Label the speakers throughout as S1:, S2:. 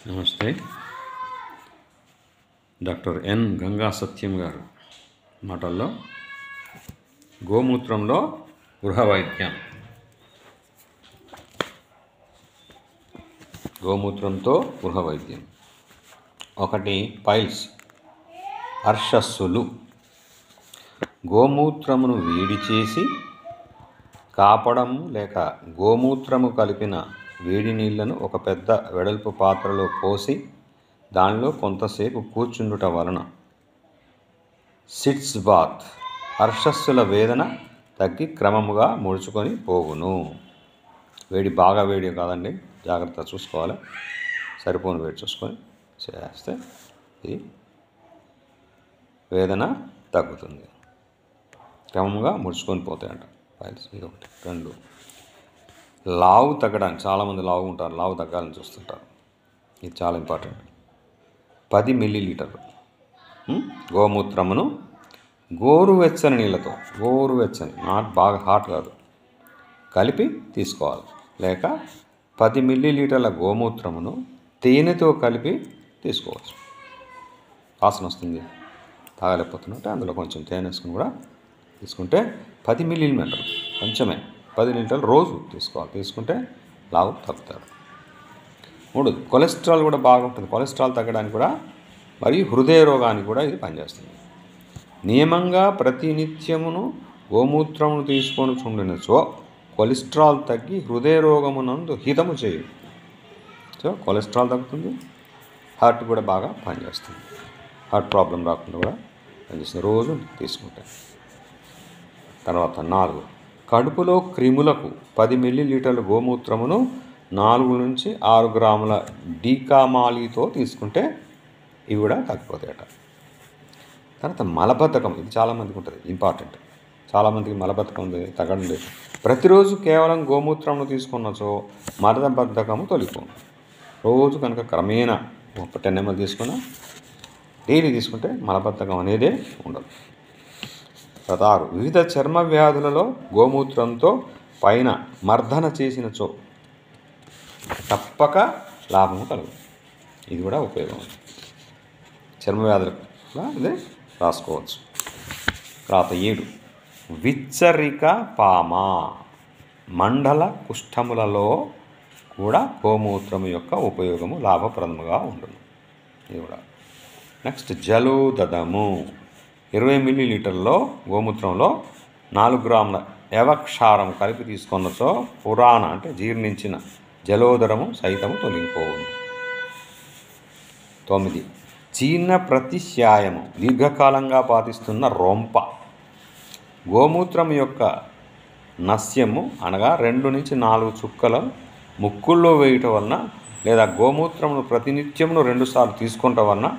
S1: నమస్తే. Doctor N Ganga సత్యం గారు మాటల్లో గోమూత్రంలో గృహ వైద్యం. గోమూత్రంతో గృహ వైద్యం. 1. పైల్స్, అర్షస్సులు. గోమూత్రమును వేడి చేసి కాపడం లేక గోమూత్రము కలిపిన వేడి నీళ్లను ఒక పెద్ద వెడల్పు పాత్రలో పోసి దానిలో కొంతసేపు కూర్చుండుట వలన సిట్స్ బాత్ అర్షస్సుల వేదన తగ్గి క్రమముగా ముడుచుకొని పోవును. వేడి బాగా వేడి కాదండి, జాగ్రత్త చూసుకోవాలి. సరిపోని వేడి చూసుకొని చేస్తే ఇది వేదన తగ్గుతుంది, క్రమంగా ముడుచుకొని పోతాయంట ఫైల్స్. ఇది 1. 2, లావు తగ్గడానికి. చాలామంది లావు ఉంటారు, లావు తగ్గాలని చూస్తుంటారు. ఇది చాలా ఇంపార్టెంట్. 10 మిల్లీలీటర్లు గోమూత్రమును గోరువెచ్చని నీళ్ళతో, గోరువెచ్చని, నాట్ బాగా హాట్ కాదు, కలిపి తీసుకోవాలి. లేక 10 మిల్లీలీటర్ల గోమూత్రమును తేనెతో కలిపి తీసుకోవచ్చు. వాసన వస్తుంది, తాగలేకపోతున్నట్టే అందులో కొంచెం తేనె వేసుకుని కూడా తీసుకుంటే 10 మిల్లీలీటర్లు, కొంచెమే, 10 లీటర్లు రోజు తీసుకోవాలి. తీసుకుంటే లావు తగ్గుతారు. 3, కొలెస్ట్రాల్ కూడా బాగుంటుంది. కొలెస్ట్రాల్ తగ్గడానికి కూడా మరియు హృదయ రోగానికి కూడా ఇది పనిచేస్తుంది. నియమంగా ప్రతినిత్యమును గోమూత్రమును తీసుకొని చుండినచో కొలెస్ట్రాల్ తగ్గి హృదయ రోగమునందు హితము చేయు. సో కొలెస్ట్రాల్ తగ్గుతుంది, హార్ట్ కూడా బాగా పనిచేస్తుంది. హార్ట్ ప్రాబ్లం రాకుండా కూడా పనిచేస్తుంది రోజు తీసుకుంటే. తర్వాత 4, కడుపులో క్రిములకు 10 మిల్లీలీటర్ల గోమూత్రమును 4 నుంచి 6 గ్రాముల డీకామాలీతో తీసుకుంటే ఇవి కూడా తగ్గిపోతాయట. తర్వాత మలబద్ధకం. ఇది చాలామందికి ఉంటుంది, ఇంపార్టెంట్. చాలామందికి మలబద్ధకం ఉంది, తగ్గడం లేదు. ప్రతిరోజు కేవలం గోమూత్రమును తీసుకున్నచో మలబద్ధకము తొలిపోను. రోజు కనుక క్రమేణా 10 ml తీసుకున్నా డైలీ తీసుకుంటే మలబద్ధకం అనేదే ఉండదు. 6, వివిధ చర్మ వ్యాధులలో గోమూత్రంతో పైన మర్దన చేసినచో తప్పక లాభము కలుగు. ఇది కూడా ఉపయోగం. చర్మ వ్యాధులకు ఇదే రాసుకోవచ్చు. తర్వాత 7, విచ్చరిక పామ, మండల కుష్ఠములలో కూడా గోమూత్రము యొక్క ఉపయోగము లాభప్రదముగా ఉంటుంది. ఇది కూడా. నెక్స్ట్ జలోదదము. 20 మిల్లీలీటర్లో గోమూత్రంలో 4 గ్రాముల యవక్షారం కలిపి తీసుకున్నచో పురాణ అంటే జీర్ణించిన జలోదరము సైతము తొలగిపోవును. 9, జీర్ణ ప్రతిశ్యాయము. దీర్ఘకాలంగా పాటిస్తున్న రొంప గోమూత్రం యొక్క నస్యము అనగా 2 నుంచి 4 చుక్కల ముక్కుల్లో వేయటం వలన లేదా గోమూత్రమును ప్రతినిత్యమును 2 సార్లు తీసుకుంటం వలన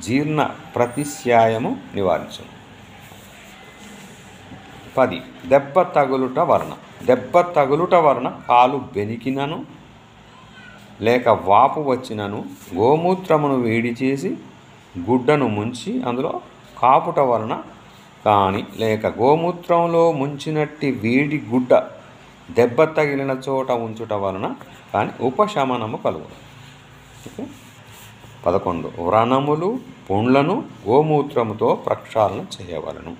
S1: జీర్ణ ప్రతిశ్యాయము నివారించును. 10, దెబ్బ తగులుట వలన. దెబ్బ తగులుట వలన కాలు బెనికినను లేక వాపు వచ్చినను గోమూత్రమును వేడి చేసి గుడ్డను ముంచి అందులో కాపుట వలన కానీ లేక గోమూత్రంలో ముంచినట్టి వేడి గుడ్డ దెబ్బ తగిలిన చోట ఉంచుట వలన కానీ ఉపశమనము కలుగును. 11, వ్రణములు పుండ్లను గోమూత్రముతో ప్రక్షాళన చేయవలను.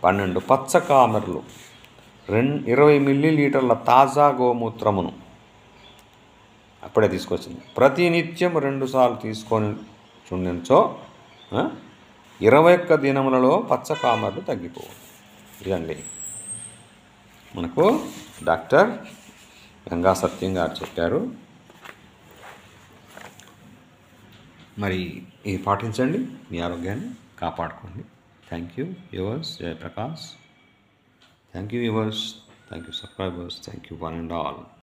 S1: 12, పచ్చకామెర్లు. 20 మిల్లీలీటర్ల తాజా గోమూత్రమును అప్పుడే తీసుకొచ్చింది ప్రతినిత్యం 2 సార్లు తీసుకొని చుండించో 21 దినములలో పచ్చకామెర్లు తగ్గిపోవు. ఇదండి మనకు డాక్టర్ గంగా సత్యం గారు చెప్పారు. మరి ఇది పాటించండి, మీ ఆరోగ్యాన్ని కాపాడుకోండి. Thank you viewers. Jayaprakash. Thank you viewers. Thank you subscribers. Thank you one and all.